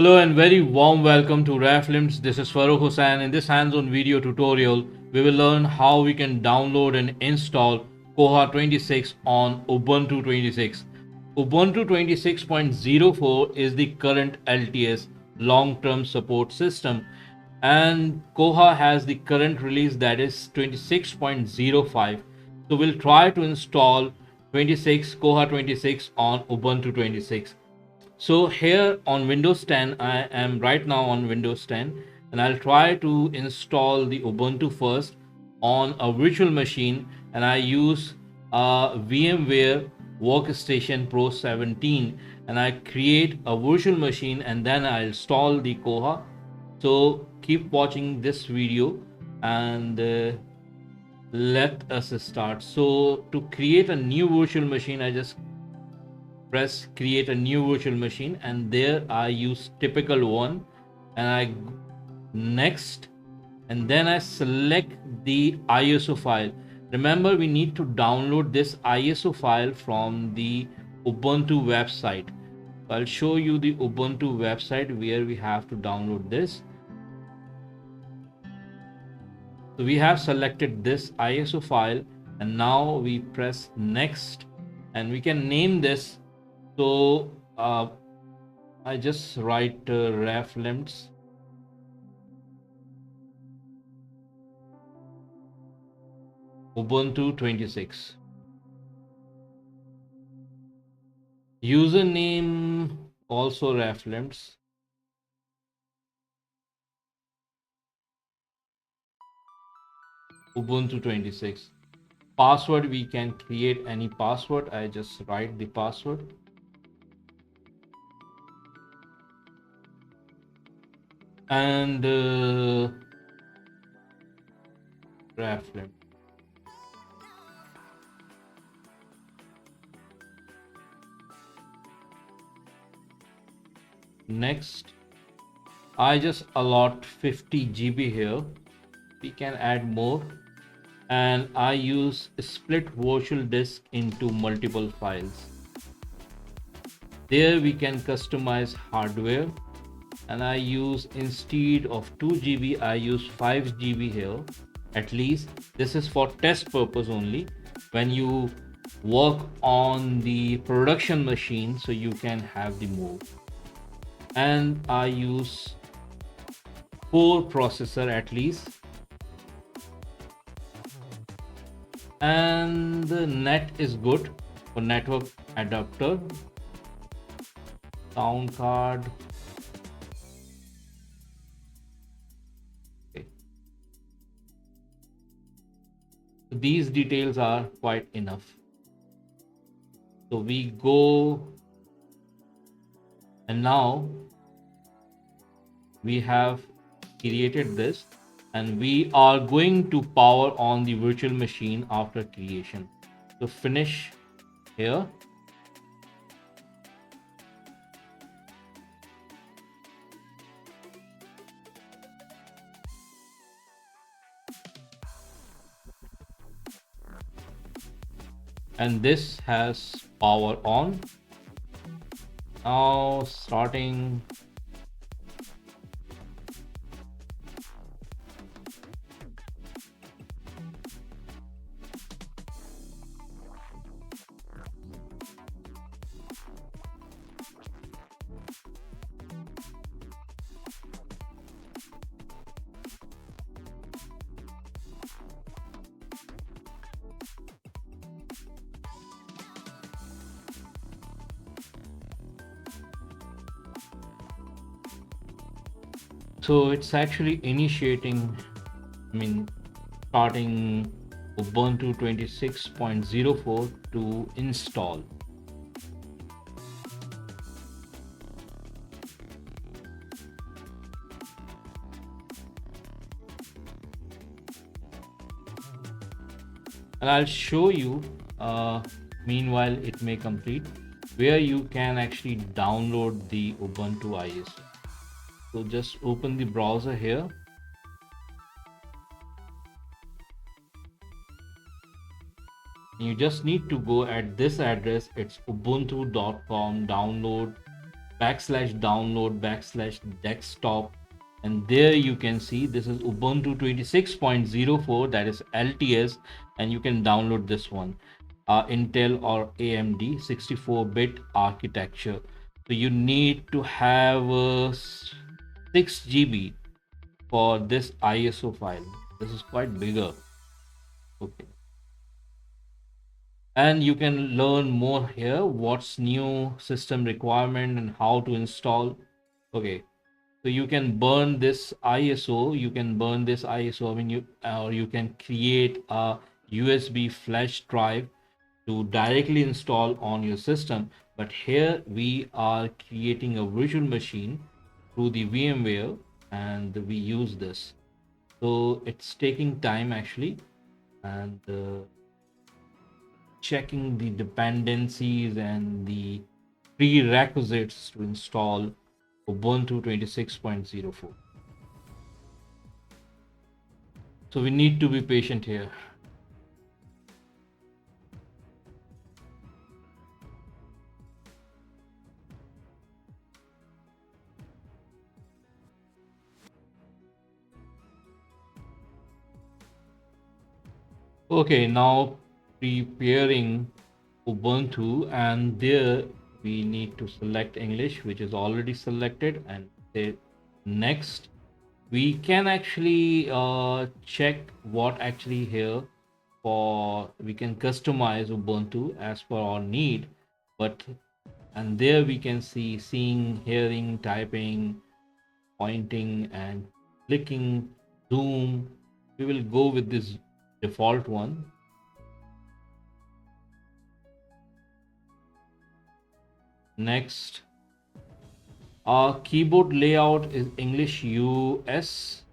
Hello and very warm welcome to RefLimts. This is Farooq Hussain. In this hands-on video tutorial, we will learn how we can download and install Koha 26 on Ubuntu 26. Ubuntu 26.04 is the current LTS long-term support system, and Koha has the current release that is 26.05. So we'll try to install Koha 26 on Ubuntu 26. So here on Windows 10, I am right now on Windows 10, and I'll try to install the Ubuntu first on a virtual machine, and I use VMware Workstation Pro 17, and I create a virtual machine and then I install the Koha. So keep watching this video and let us start. So to create a new virtual machine, I just press create a new virtual machine, and there I use typical one, and I next, and then I select the ISO file. Remember, we need to download this ISO file from the Ubuntu website. I'll show you the Ubuntu website where we have to download this. So we have selected this ISO file, and now we press next, and we can name this. So I just write ref limits Ubuntu 26. Username also ref limits. Ubuntu 26. Password, we can create any password. I just write the password. And ref limit. Next, I just allot 50 GB here. We can add more, and I use split virtual disk into multiple files. There we can customize hardware, and I use, instead of 2 GB, I use 5 GB here. At least this is for test purpose only. When you work on the production machine, so you can have the more. And I use 4 processor at least, and the net is good for network adapter, sound card. Okay. These details are quite enough. So we go, and now we have created this, and we are going to power on the virtual machine after creation. So finish here. And this has power on. Now starting. So it's actually initiating, starting Ubuntu 26.04 to install. And I'll show you, meanwhile it may complete, where you can actually download the Ubuntu ISO. So just open the browser here. You just need to go at this address. It's ubuntu.com, download /download/desktop, and there you can see this is Ubuntu 26.04, that is LTS, and you can download this one, Intel or AMD 64-bit architecture. So you need to have 6 GB for this ISO file. This is quite bigger. Okay, and you can learn more here, what's new system requirement and how to install. Okay, so you can burn this ISO, you can burn this ISO, I mean, you can create a USB flash drive to directly install on your system. But here we are creating a virtual machine through the VMware, and we use this. So it's taking time actually, and checking the dependencies and the prerequisites to install Ubuntu 26.04. So we need to be patient here. Okay, now preparing Ubuntu, and there we need to select English, which is already selected, and say next. We can actually check what actually here, for we can customize Ubuntu as per our need. But and there we can see seeing, hearing, typing, pointing, and clicking, zoom. We will go with this default one. Next, our keyboard layout is English US.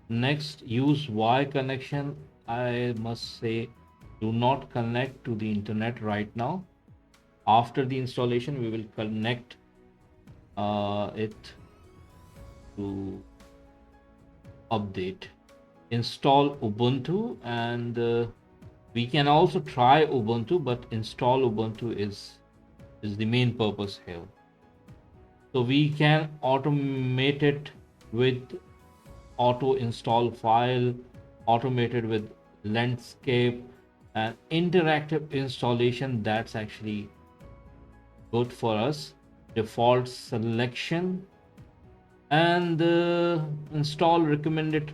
Next, use Wi connection. I must say, do not connect to the internet right now. After the installation, we will connect it to update. Install Ubuntu, and we can also try Ubuntu, but install Ubuntu is the main purpose here. So we can automate it with auto install file, automated with landscape, and interactive installation. That's actually good for us. Default selection, and install recommended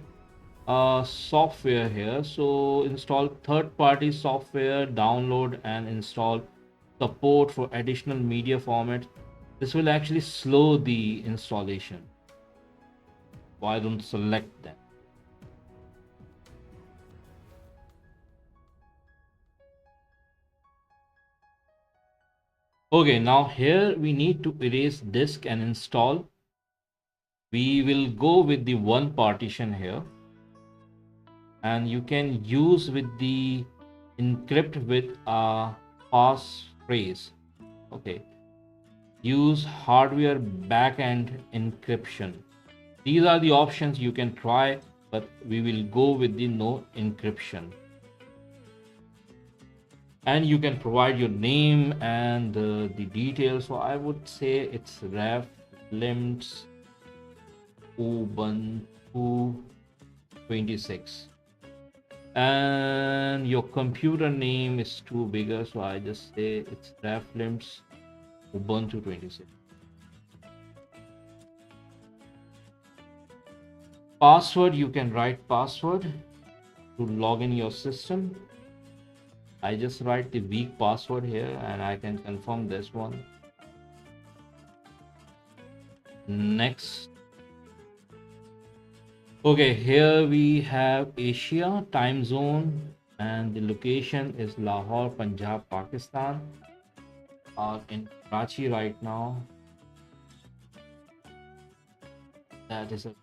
software here. So install third-party software, download and install support for additional media formats. This will actually slow the installation. Why don't select them? Okay, now here we need to erase disk and install. We will go with the one partition here, and you can use with the encrypt with a passphrase. Okay, use hardware backend encryption. These are the options you can try, but we will go with the no encryption. And you can provide your name and the details. So I would say it's ref limits Ubuntu 26, and your computer name is too bigger, so I just say it's ref limits Ubuntu 26. Password, you can write password to log in your system. I just write the weak password here, and I can confirm this one. Next. Okay, here we have Asia time zone, and the location is Lahore, Punjab, Pakistan. In Karachi right now. That is a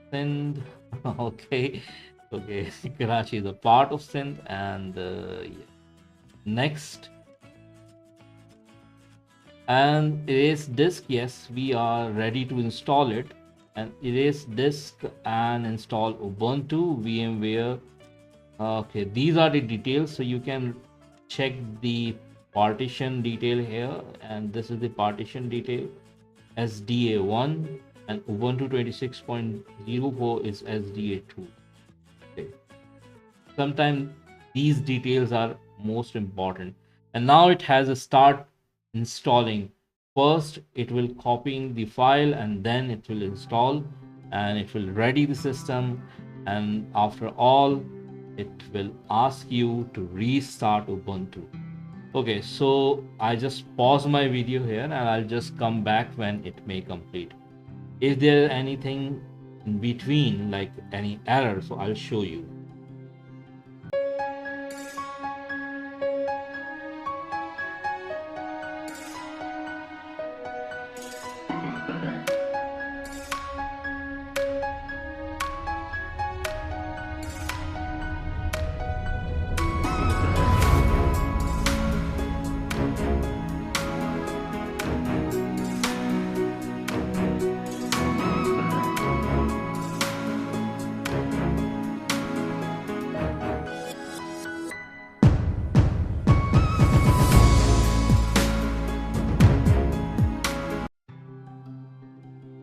Sindh. Okay, okay. Karachi is a part of Sindh, and yeah. Next, and erase disk. Yes, we are ready to install it. And erase disk and install Ubuntu VMware. Okay, these are the details, so you can check the partition detail here, and this is the partition detail SDA1, and Ubuntu 26.04 is SDA2. Okay. Sometimes these details are most important. And now it has a start installing. First it will copy the file, and then it will install, and it will ready the system, and after all it will ask you to restart Ubuntu. Okay, so I just pause my video here, and I'll just come back when it may complete. If there anything in between, like any error, so I'll show you.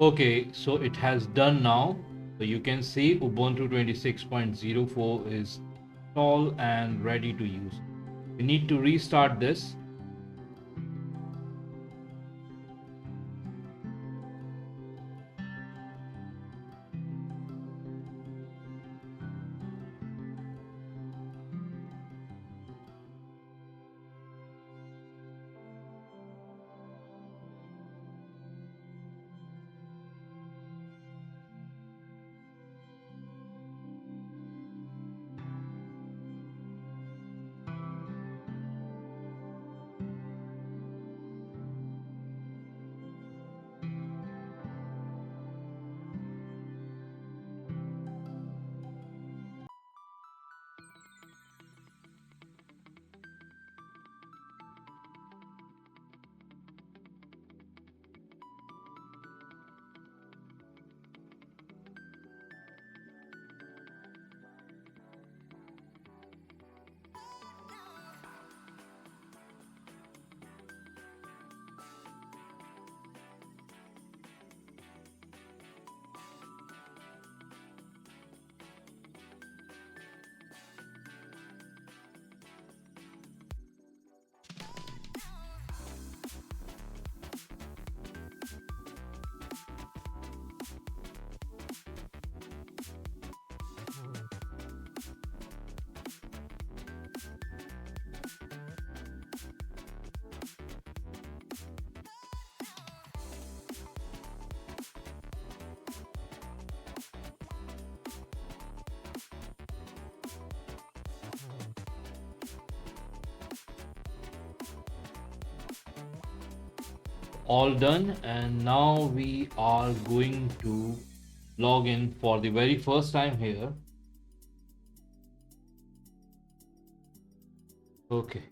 Okay, so it has done now. So you can see Ubuntu 26.04 is installed and ready to use. We need to restart this. All done, and now we are going to log in for the very first time here. Okay.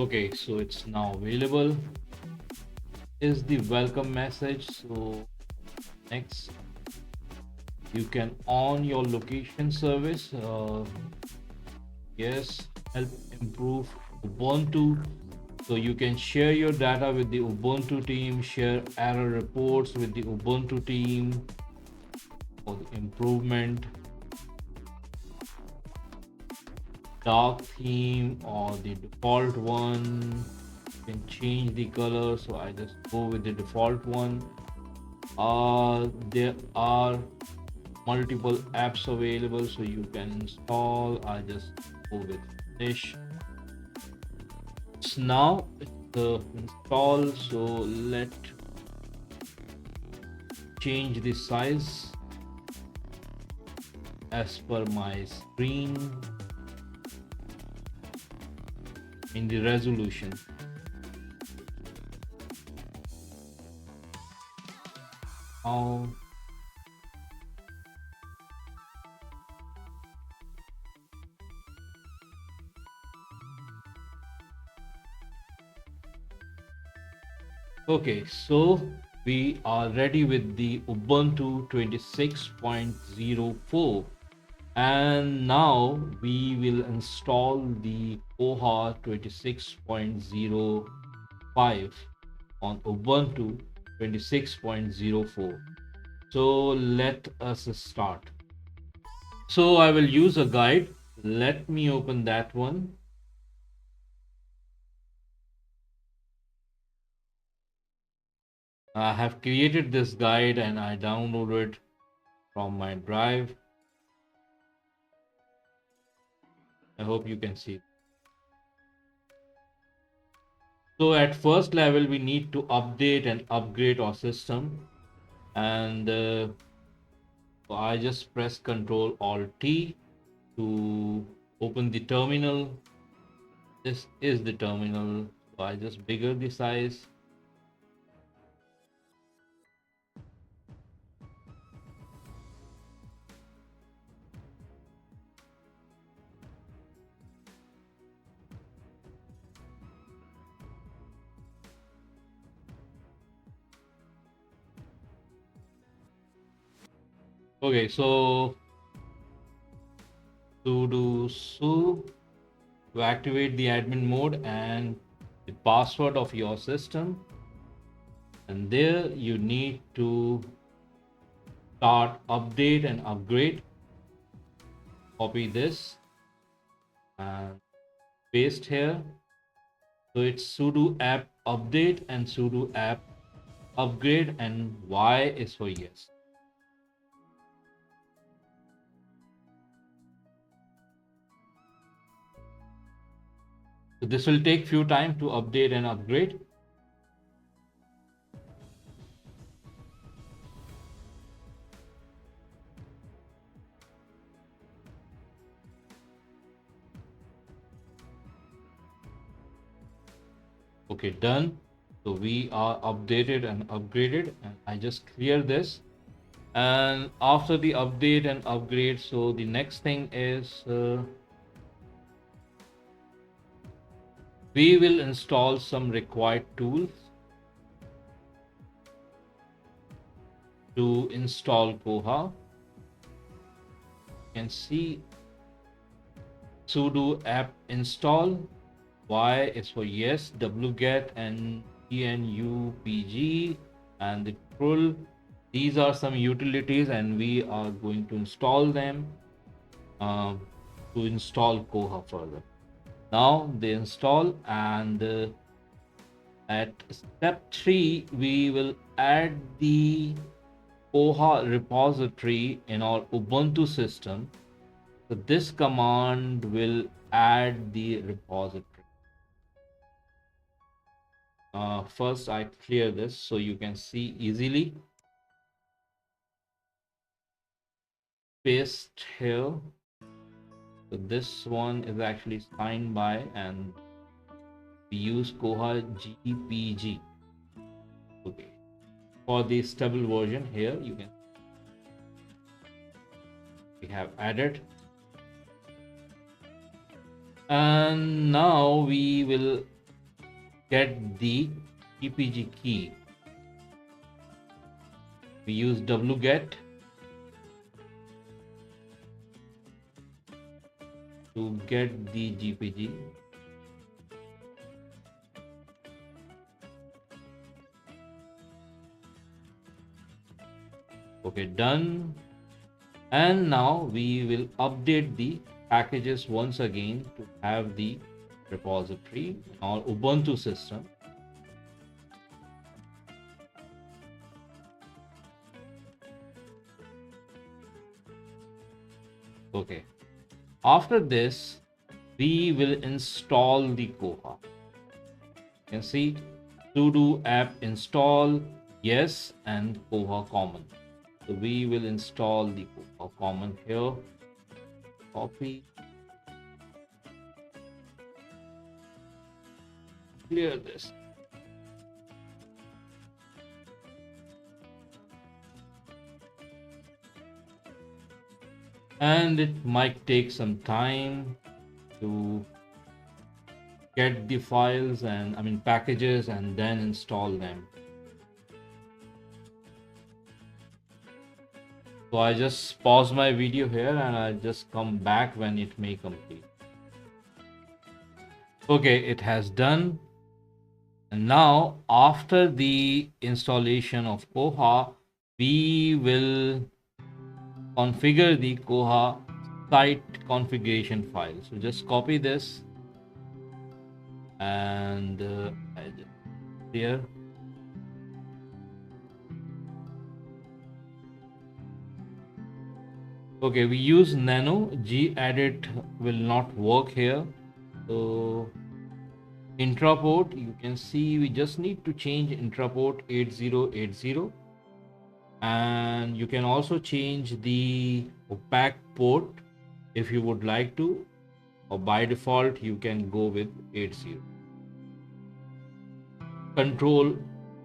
Okay, so it's now available. Is the welcome message. So next, you can on your location service. Yes, help improve Ubuntu. So you can share your data with the Ubuntu team, share error reports with the Ubuntu team for the improvement. Dark theme or the default one. You can change the color, so I just go with the default one. There are multiple apps available, so you can install. I just go with finish. So now it's install, so let change the size as per my screen. in the resolution. Now, okay, so we are ready with the Ubuntu 26.04, and now we will install the Koha 26.05 on Ubuntu 26.04. So let us start. So I will use a guide. Let me open that one. I have created this guide and I downloaded from my drive. I hope you can see. So at first level, we need to update and upgrade our system. And I just press Ctrl Alt T to open the terminal. This is the terminal. So I just bigger the size. Okay, so sudo to activate the admin mode and the password of your system, and there you need to start update and upgrade. Copy this and paste here. So it's sudo apt update and sudo apt upgrade, and Y is for yes. So this will take few time to update and upgrade. Okay, done. So we are updated and upgraded, and I just clear this. And after the update and upgrade, so the next thing is we will install some required tools to install Koha. You can see sudo apt install. Y is for yes, wget and enupg and the prul. These are some utilities, and we are going to install them to install Koha further. Now they install, and at step 3 we will add the Koha repository in our Ubuntu system. So this command will add the repository. First I clear this so you can see easily. Paste here. So this one is actually signed by, and we use Koha GPG. Okay. For the stable version here, you can we have added, and now we will get the GPG key. We use wget to get the GPG. Okay, done. And now we will update the packages once again to have the repository in our Ubuntu system. Okay. After this, we will install the Koha. You can see sudo apt install yes and Koha common. So we will install the Koha common here. Copy. clear this. And it might take some time to get the files and packages and then install them. So I just pause my video here and I'll just come back when it may complete. Okay, it has done. And now after the installation of Koha, we will configure the Koha site configuration file. So just copy this and here. Okay, we use nano. gedit will not work here. So intraport, you can see we just need to change intraport 8080, and you can also change the OPAC port if you would like to, or by default you can go with 80. Control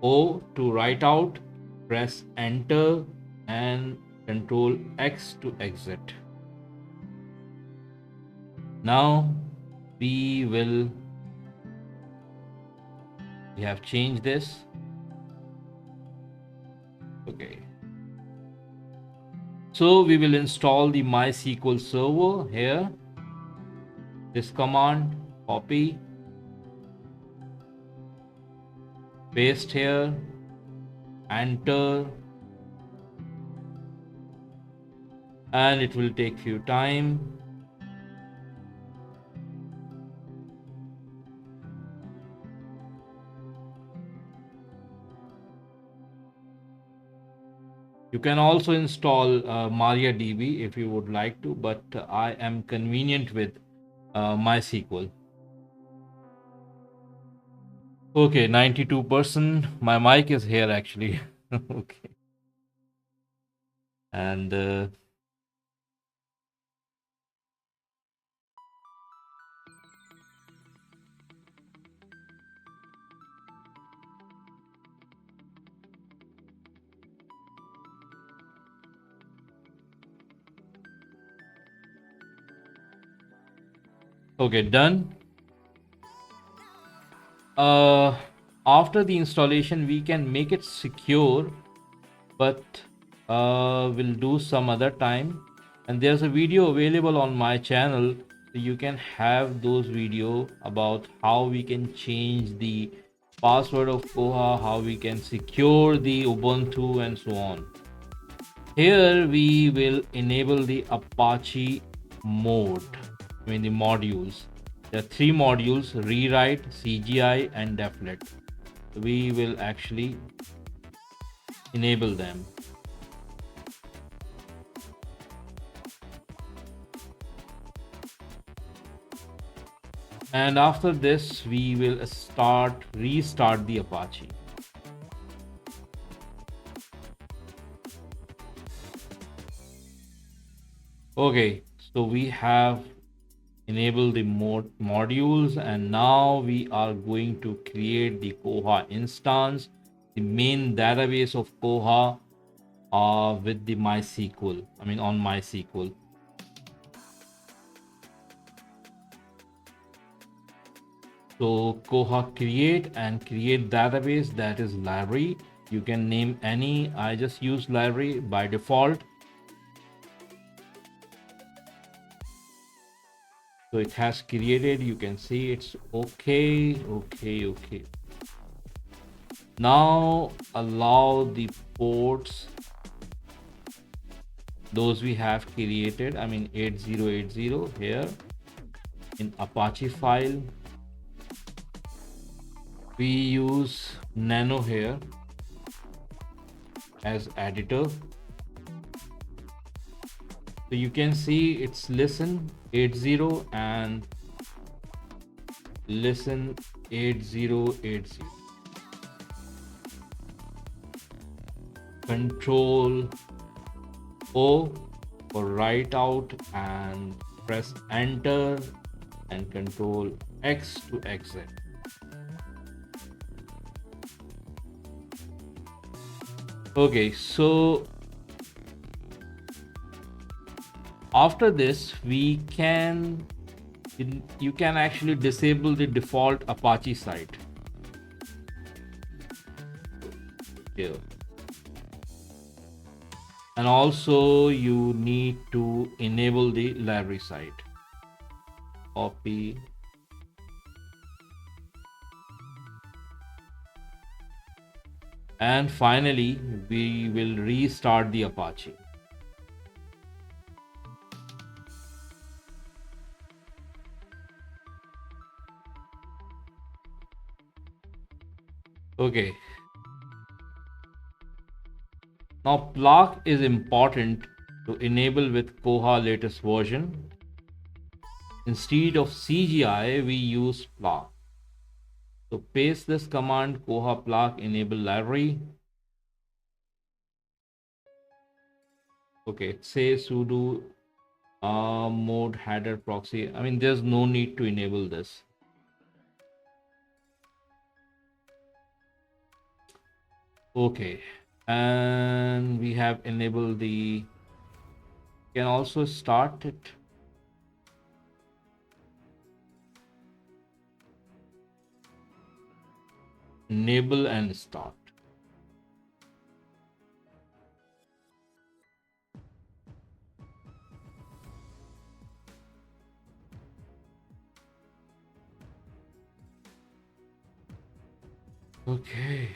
O to write out, press enter, and Control X to exit. Now we have changed this. Okay. So we will install the MySQL server here. This command, copy, paste here, enter, and it will take few time. You can also install MariaDB if you would like to, but I am convenient with MySQL. Okay, 92%. My mic is here actually. Okay. And okay, done. After the installation, we can make it secure, but we'll do some other time. And there's a video available on my channel, so you can have those video about how we can change the password of Koha, how we can secure the Ubuntu, and so on. Here we will enable the Apache mode, the modules. There are three modules: rewrite, CGI, and deflet. We will actually enable them. And after this, we will restart the Apache. Okay, so we have enabled the modules, and now we are going to create the Koha instance, the main database of Koha with the MySQL, on MySQL. So Koha create and create database, that is library. You can name any. I just use library by default. So it has created. You can see it's okay. Now allow the ports, those we have created, 8080 here in Apache file. We use nano here as editor. So you can see it's listen 80 and listen 8080. Control O for write out and press enter, and Control X to exit. Okay, so after this you can actually disable the default Apache site here, and also you need to enable the library site. Copy, and finally we will restart the Apache. Okay, now Plack is important to enable with Koha latest version. Instead of CGI, we use Plack. So paste this command Koha Plack enable library. Okay, it says sudo mode header proxy. I mean, there's no need to enable this. Okay, and we have enabled the. Can also start it. Enable and start. Okay.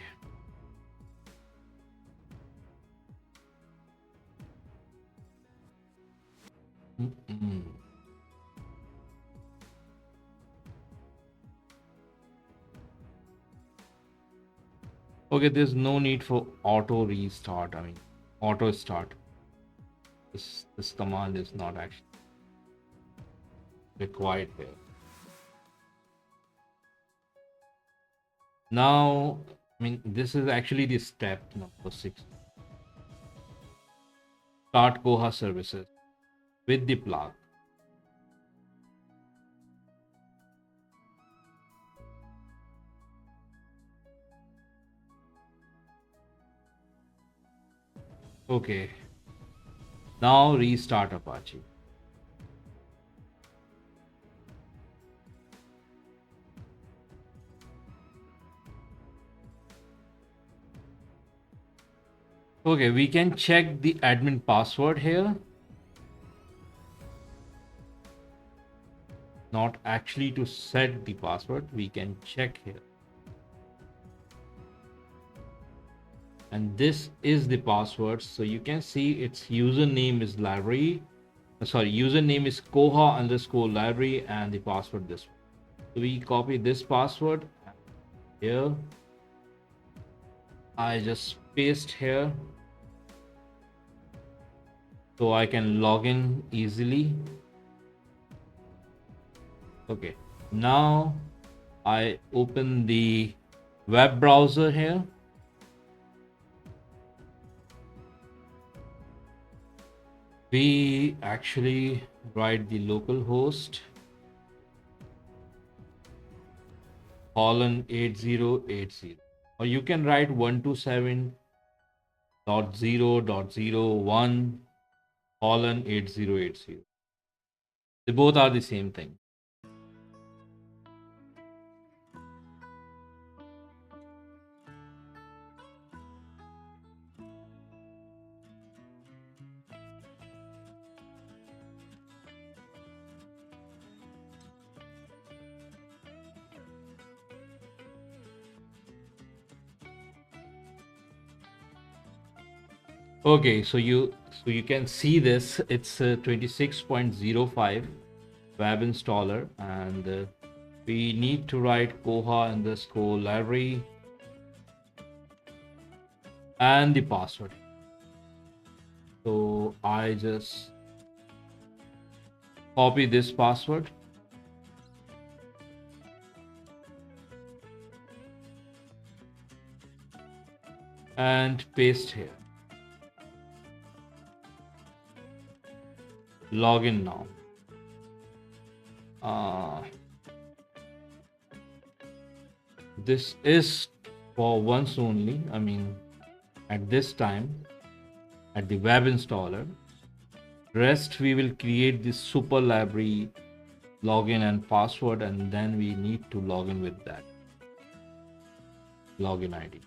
Mm-mm. Okay, there's no need for auto restart. I mean, auto start. This command is not actually required here. Now, I mean, this is actually the step number 6. Start Koha services with the plug. Okay. Now restart Apache. Okay, we can check the admin password here. Not actually to set the password, we can check here. And this is the password. So you can see its username is library. Sorry, username is Koha underscore library and the password this one. So we copy this password here. I just paste here so I can log in easily. Okay, now I open the web browser here. We actually write the local host :8080, or you can write 127.0.0.1:8080. They both are the same thing. Okay, so you can see this. It's 26.05 web installer, and we need to write Koha underscore library and the password. So I just copy this password and paste here. Login now. This is for once only. I mean, at this time at the web installer. Rest we will create this super library login and password, and then we need to log in with that login ID.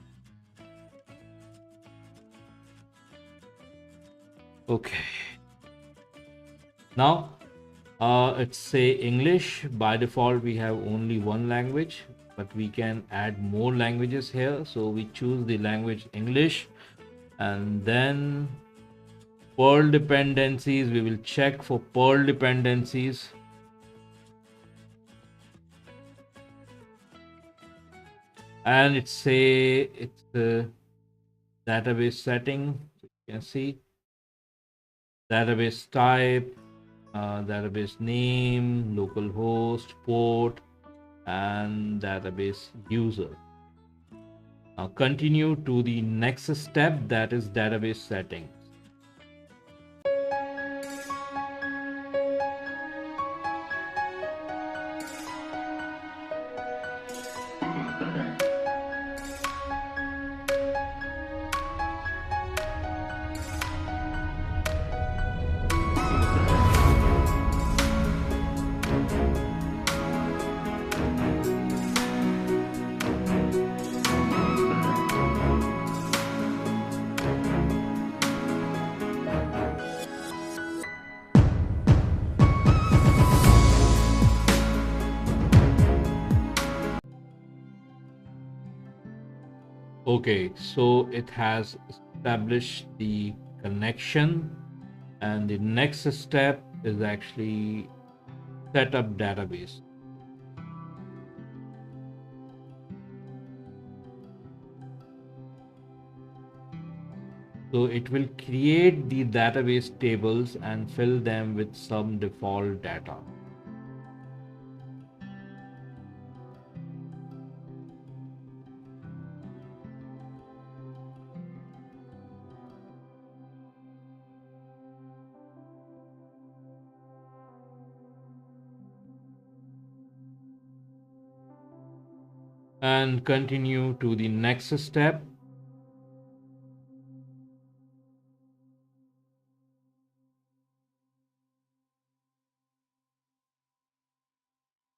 Okay. Now it's say English. By default we have only one language, but we can add more languages here. So we choose the language English, and then Perl dependencies, we will check for Perl dependencies. And it's a database setting. You can see database type, database name, localhost, port, and database user. Now continue to the next step, that is database settings. Okay, so it has established the connection, and the next step is actually set up database. So it will create the database tables and fill them with some default data. And continue to the next step.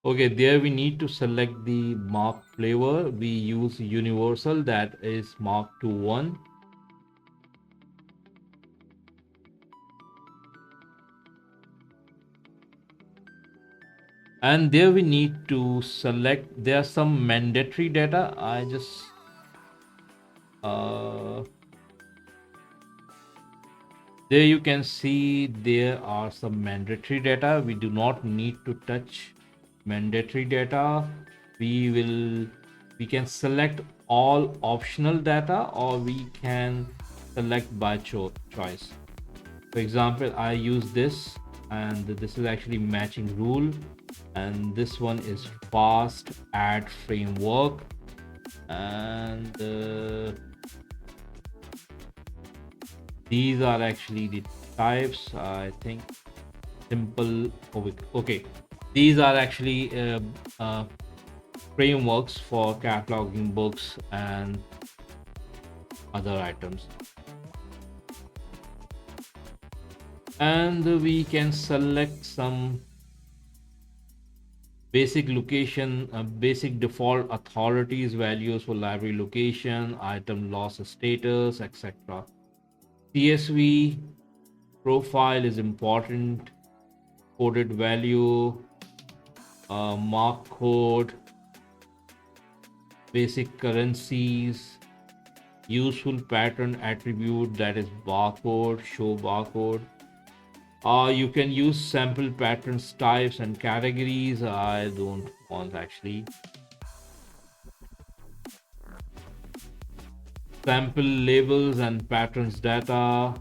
Okay, there we need to select the mark flavor. We use universal, that is mark to 1. And there we need to select, there are some mandatory data. I just there you can see there are some mandatory data. We do not need to touch mandatory data. We can select all optional data, or we can select by choice. For example, I use this, and this is actually matching rule, and this one is fast add framework, and these are actually the types. I think simple. Okay, these are actually frameworks for cataloging books and other items. And we can select some basic location, basic default authorities values for library location, item loss status, etc. CSV profile is important, coded value, mark code, basic currencies, useful pattern attribute, that is barcode, show barcode. You can use sample patterns types and categories. I don't want actually. Sample labels and patterns data,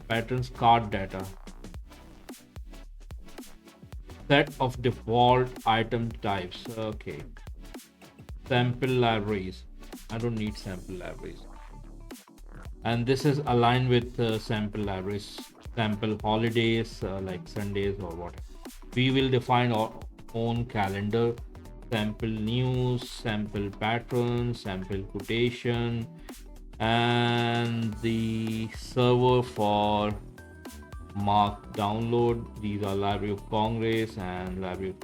patterns card data. Set of default item types. Okay. Sample libraries. I don't need sample libraries. And this is aligned with sample libraries. Sample holidays like Sundays or whatever. We will define our own calendar. Sample news, sample patterns, sample quotation, and the server for mark download. These are Library of Congress and Library of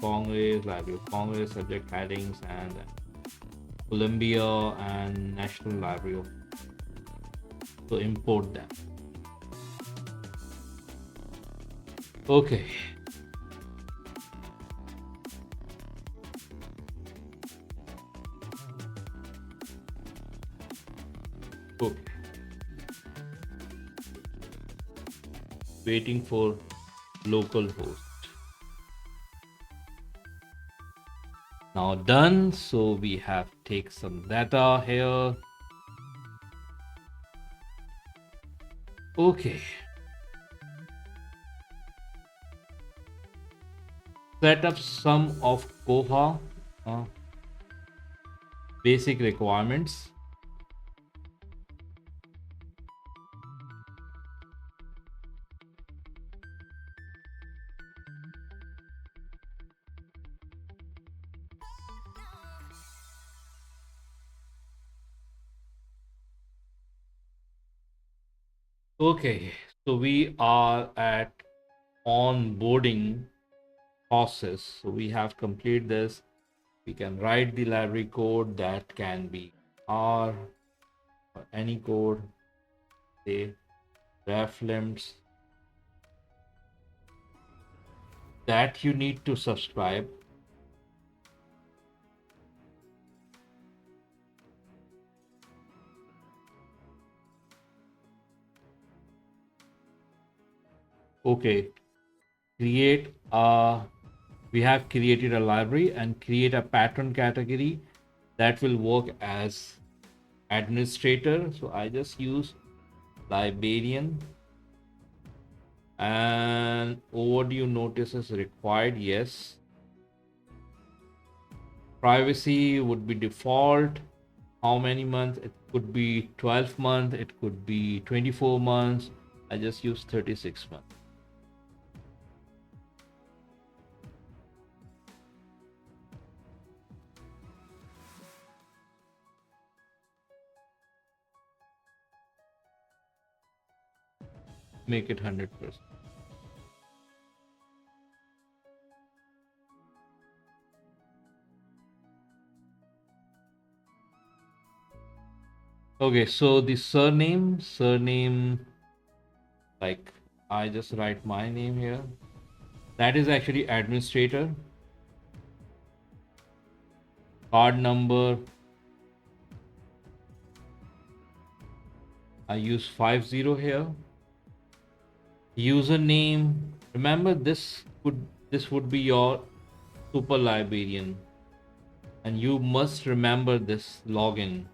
Congress subject headings, and Columbia and National Library of. So import them. Okay. Okay. Waiting for local host. Now done. So we have take some data here. Okay. Set up some of Koha basic requirements. Okay, so we are at onboarding process. So we have completed this. We can write the library code that can be R or any code, say ref limits that you need to subscribe. Okay, create a we have created a library and create a pattern category that will work as administrator. So I just use librarian, and overdue notice is required. Yes. Privacy would be default. How many months? It could be 12 months, it could be 24 months. I just use 36 months. Make it 100%. Okay, so the surname, like I just write my name here. That is actually administrator. Card number, I use 50 here. Username, remember this would be your super librarian, and you must remember this login.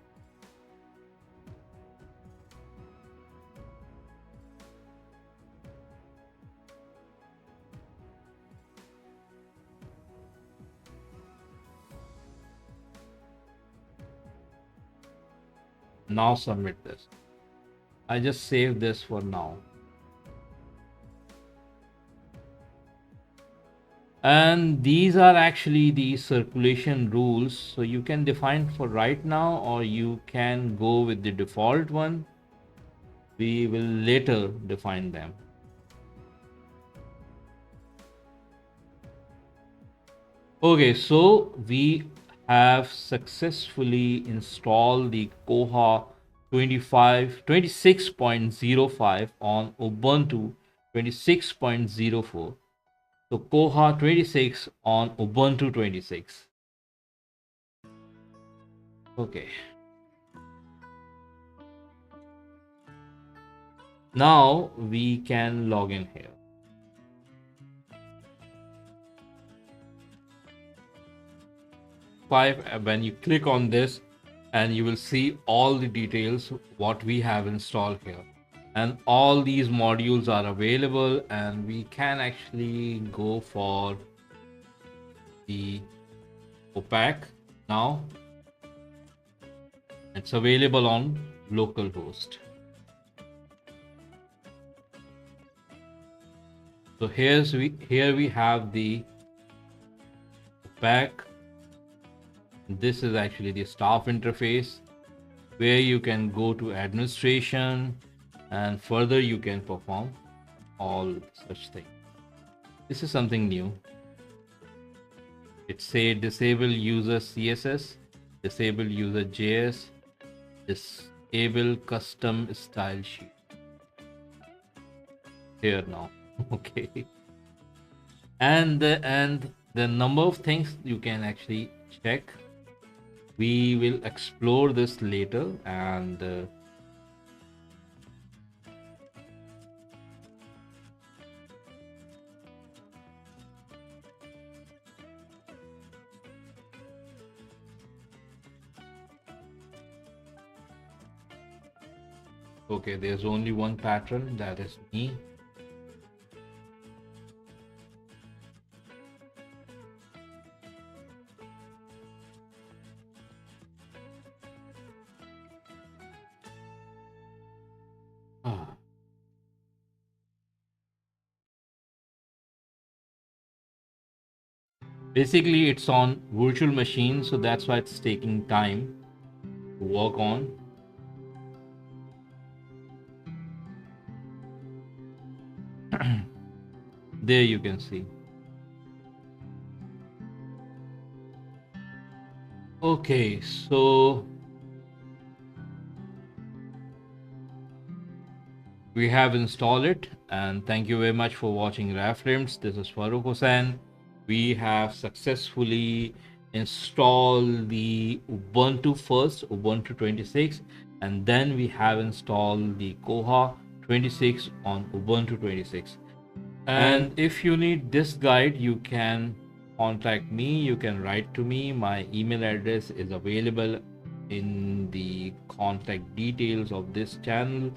Now submit this. I just save this for now. And these are actually the circulation rules. So you can define for right now, or you can go with the default one. We will later define them. Okay, so we have successfully installed the Koha 26.05 on Ubuntu 26.04. So Koha 26 on Ubuntu 26. Okay. Now we can log in here. When you click on this, and you will see all the details what we have installed here, and all these modules are available, and we can actually go for the OPAC now. It's available on localhost. So here we have the OPAC. This is actually the staff interface. where you can go to administration and further you can perform all such things. This is something new. It say disable user CSS, disable user JS, disable custom style sheet. Here now. Okay. And the number of things you can actually check. We will explore this later, and okay, there's only one pattern, that is me. Ah. Basically, it's on virtual machine, so that's why it's taking time to work on. There you can see. Okay, so we have installed it, and thank you very much for watching Raflims. This is Farooq Hussain. We have successfully installed the Ubuntu first, Ubuntu 26, and then we have installed the Koha 26 on Ubuntu 26. And if you need this guide, you can contact me. You can write to me. My email address is available in the contact details of this channel.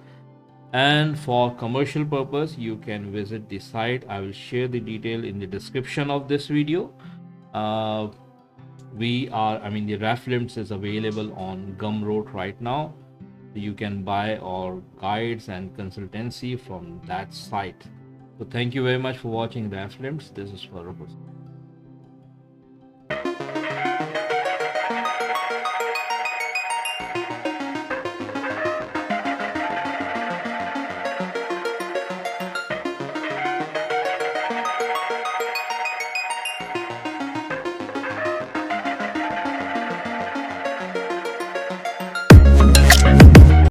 And for commercial purpose, you can visit the site. I will share the detail in the description of this video. uh, the Raflims is available on Gumroad right now. You can buy our guides and consultancy from that site. So thank you very much for watching Raflims. This is Farooq.